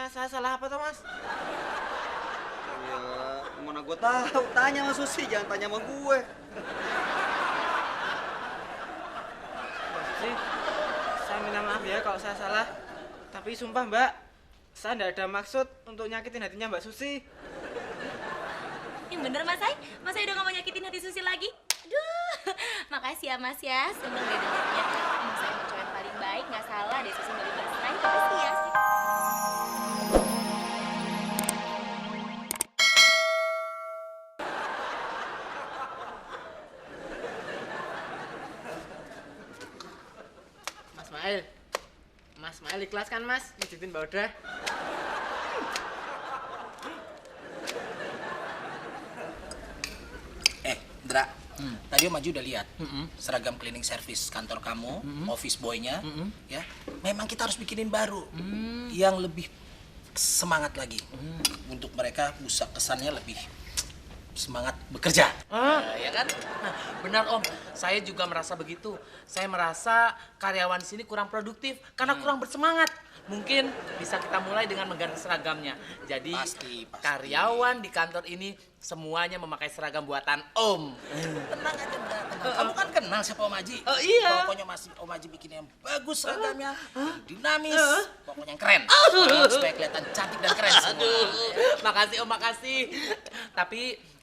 Emangnya saya salah apa toh, Mas? Ya, mana gue tahu. Tanya sama Susi, jangan tanya sama gue. Mbak Susi, saya minta maaf ya kalau saya salah. Tapi sumpah Mbak, saya tidak ada maksud untuk nyakitin hatinya Mbak Susi. Yang bener Mas Ai udah gak mau nyakitin hati Susi lagi. Aduh, makasih ya Mas ya, seneng deh dengernya. Mas Ai emang cowok yang paling baik, gak salah deh Susi milih Mas Ai. Makasih ya. Mas Mail ikhlas kan Mas, ngejutin Mbak Oda? Dra, tadi Om Maju udah lihat seragam cleaning service kantor kamu, office boy-nya, ya. Memang kita harus bikinin baru, yang lebih semangat lagi, untuk mereka bisa kesannya lebih semangat bekerja. Ya kan? Nah, benar Om. Saya juga merasa begitu. Saya merasa karyawan di sini kurang produktif karena kurang bersemangat. Mungkin bisa kita mulai dengan mengganti seragamnya. Jadi Pasti. karyawan di kantor ini semuanya memakai seragam buatan Om. Tenang aja, Dra, tenang. Kamu kan kenal siapa Om Haji? Oh, iya. Pokoknya Om Haji bikin yang bagus seragamnya, yang dinamis, pokoknya yang keren. Supaya kelihatan cantik dan keren semua. Aduh, makasih Om, makasih. Tapi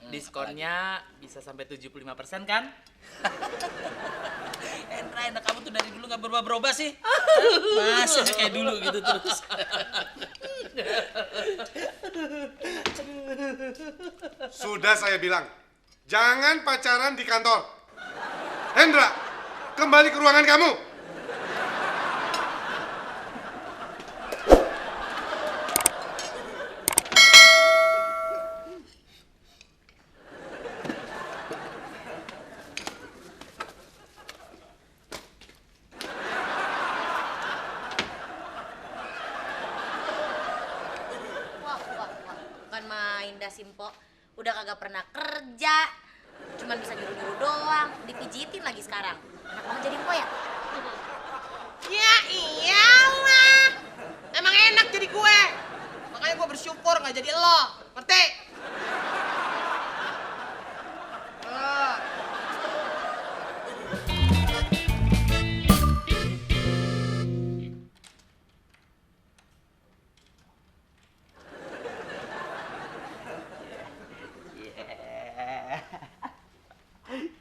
diskonnya bisa sampai 75% kan? Endra, enak kamu tuh dari dulu gak berubah-berubah sih. Masih aja kayak dulu gitu terus. Sudah saya bilang, jangan pacaran di kantor. Hendra, kembali ke ruangan kamu. Wah, bukan main dah Simpo. Udah kagak pernah kerja. Cuman bisa nyuruh-nyuruh doang. Dipijitin lagi sekarang. Enak banget jadi empo ya? Ya iyalah, emang enak jadi gue. Makanya gue bersyukur nggak jadi lo, ngerti?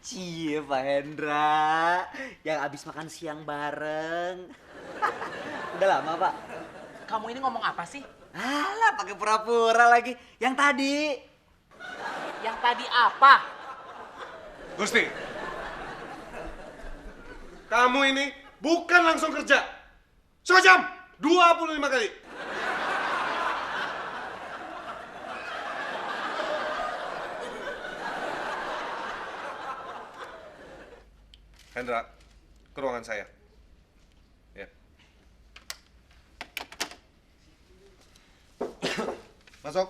Cie, Pak Hendra, yang abis makan siang bareng. Udah lama, Pak? Kamu ini ngomong apa sih? Alah, pakai pura-pura lagi. Yang tadi. Yang tadi apa? Gusti, kamu ini bukan langsung kerja. Sejam, 25 kali. Hendra, ke ruangan saya. Ya. Masuk.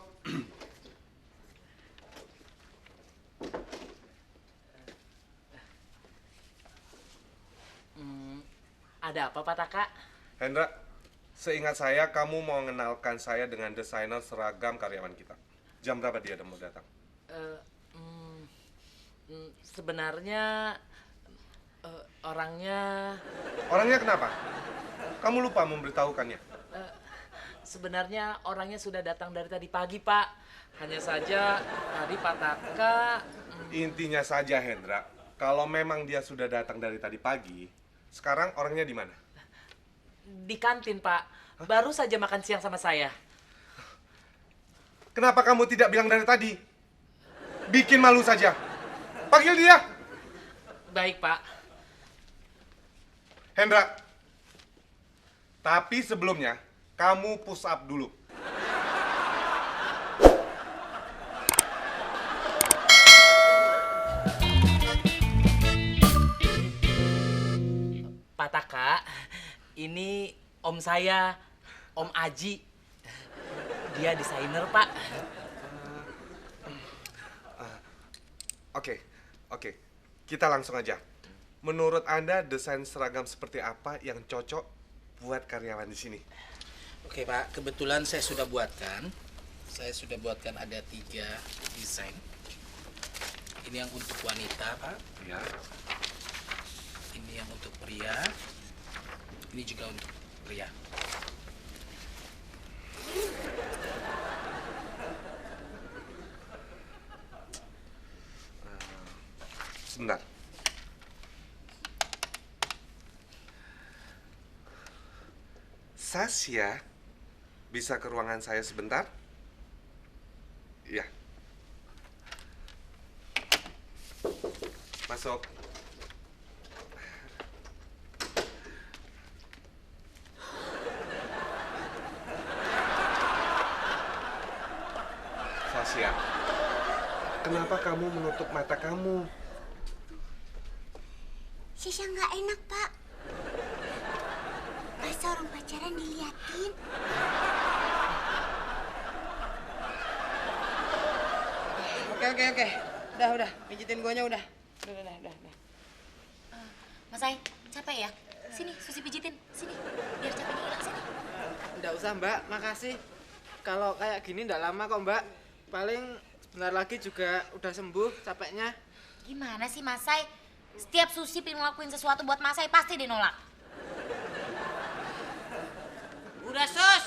Ada apa Pak Taka? Hendra, seingat saya kamu mau mengenalkan saya dengan desainer seragam karyawan kita. Jam berapa dia mau datang? Sebenarnya orangnya Orangnya kenapa? Kamu lupa memberitahukannya. sebenarnya orangnya sudah datang dari tadi pagi Pak. Hanya saja tadi Pak Taka Intinya saja, Hendra, kalau memang dia sudah datang dari tadi pagi, sekarang orangnya di mana? di kantin Pak. Baru saja makan siang sama saya. Kenapa kamu tidak bilang dari tadi? Bikin malu saja. Panggil dia. Baik Pak. Hendra. Tapi sebelumnya, kamu push up dulu. Pak Taka, ini om saya, Om Aji. Dia desainer, Pak. Oke. Kita langsung aja. Menurut Anda, desain seragam seperti apa yang cocok buat karyawan di sini? Oke Pak, kebetulan saya sudah buatkan. Saya sudah buatkan ada 3 desain. Ini yang untuk wanita Pak. Ya. Ini yang untuk pria. Ini juga untuk pria. Sebentar. Sasya, bisa ke ruangan saya sebentar? Ya. Masuk. Sasya, kenapa kamu menutup mata kamu? Sasha nggak enak, Pak. Masa orang pacaran diliatin? Oke. Udah. Pijitin guanya udah. Udah. Mas Sai, capek ya? Sini, Susi pijitin. Sini, biar capeknya hilang sini. Nggak usah mbak, makasih. Kalau kayak gini nggak lama kok mbak. Paling sebentar lagi juga udah sembuh capeknya. Gimana sih Mas Sai? Setiap Susi pengen ngelakuin sesuatu buat Mas Sai, pasti dia nolak. Udah Sus,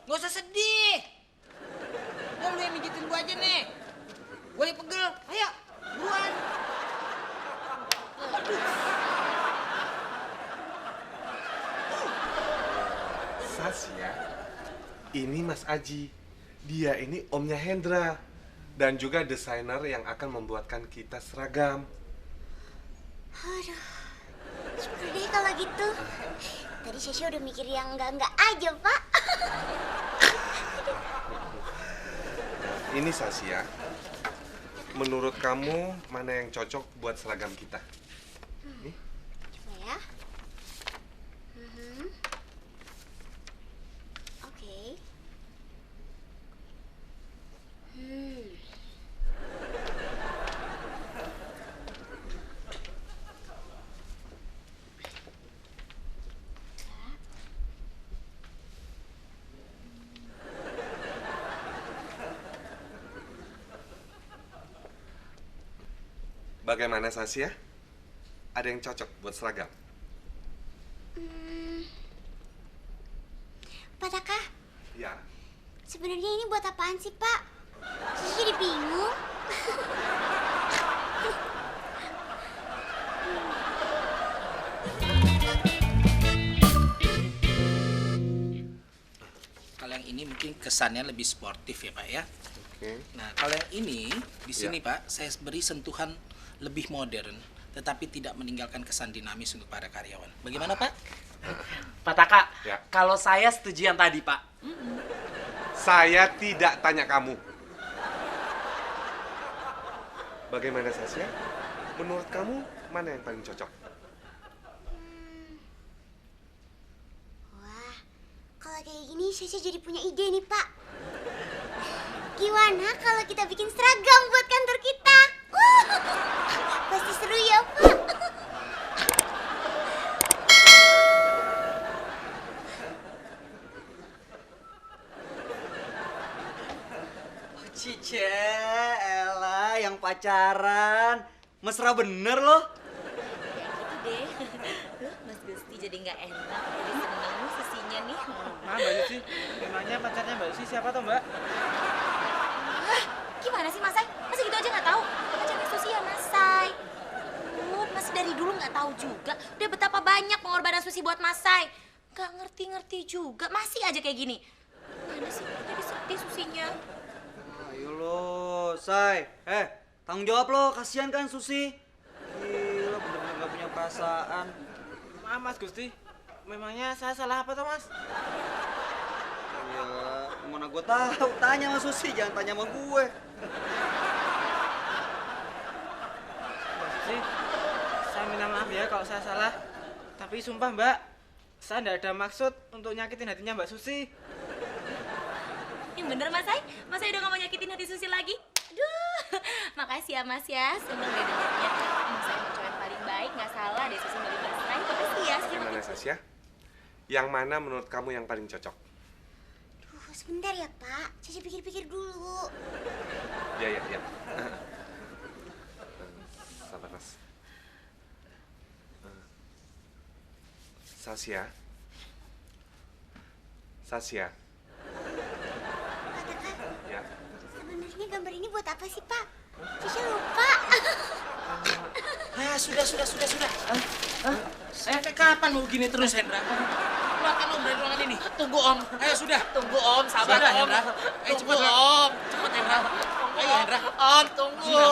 gak usah sedih. Udah lu yang mijitin gua aja nih. Gua yang pegel, ayo buruan. Sasya, ini Mas Aji. Dia ini omnya Hendra. Dan juga desainer yang akan membuatkan kita seragam. Aduh, syukur deh kalau gitu. Tadi Sasha udah mikir yang enggak aja, Pak. Ini Sasya. Menurut kamu mana yang cocok buat seragam kita? Coba ya. Oke. Bagaimana Sasya? Ada yang cocok buat seragam? Pak Taka, Ya. sebenarnya ini buat apaan sih, Pak? Sasha jadi bingung. Kalau yang ini mungkin kesannya lebih sportif ya Pak ya. Oke. Nah, kalau yang ini di sini Pak, saya beri sentuhan lebih modern, tetapi tidak meninggalkan kesan dinamis untuk para karyawan. Bagaimana Pak? Pak Taka, Ya. kalau saya setuju yang tadi Pak. Saya tidak tanya kamu. Bagaimana Sasya? Menurut kamu mana yang paling cocok? Wah, kalau kayak gini Sasha jadi punya ide nih, Pak. Gimana kalau kita bikin seragam buat kantor kita? Pasti seru ya, Pak. Cice, elah yang pacaran. Mesra bener loh. Ya gitu deh. Duh, Mas Gusti jadi nggak enak. Jadi seneng Susinya nih. Mbak Susi, memangnya pacarnya Mbak Susi siapa toh mbak? Gimana sih Mas Sai? Masa gitu aja nggak tahu? Pacarnya Susi ya Mas Sai. Masih dari dulu nggak tahu juga. Udah betapa banyak pengorbanan Susi buat Mas Sai. Nggak ngerti-ngerti juga. Masih aja kayak gini. Mana sih? Jadi sedih Susinya. Ayo lo, Say. Tanggung jawab lo, kasihan kan Susi. Gila, bener-bener gak punya perasaan. Maaf Mas Gusti, memangnya saya salah apa toh Mas? Ya, mana gue tahu. Tanya sama Susi, jangan tanya sama gue. Mbak Susi, saya minta maaf ya kalau saya salah. Tapi sumpah mbak, saya nggak ada maksud untuk nyakitin hatinya Mbak Susi. Yang bener Mas Sai? Mas Sai udah gak mau nyakitin hati Susi lagi? Aduh, makasih ya Mas ya. Seneng deh dengarnya. Mas Sai mau cowok yang paling baik, gak salah deh Susi milih Mas Sai. Makasih ya. Gimana Sasya? Yang mana menurut kamu yang paling cocok? Sebentar ya, Pak. Saya pikir-pikir dulu. Ya. Sabar, Mas. Sasya. Katakan, Ya. sebenarnya gambar ini buat apa sih, Pak? Saya lupa. Sudah. Sampai kapan mau begini terus, Hendra? Keluarkan Om dari ruangan ini. Tunggu Om. Ayo sudah. Tunggu Om, sabar Sudah, Om. Hendra. Ayo Tunggu cepat. Om. Cepat, Hendra. Ayo, Hendra. Om, tunggu. Sudah,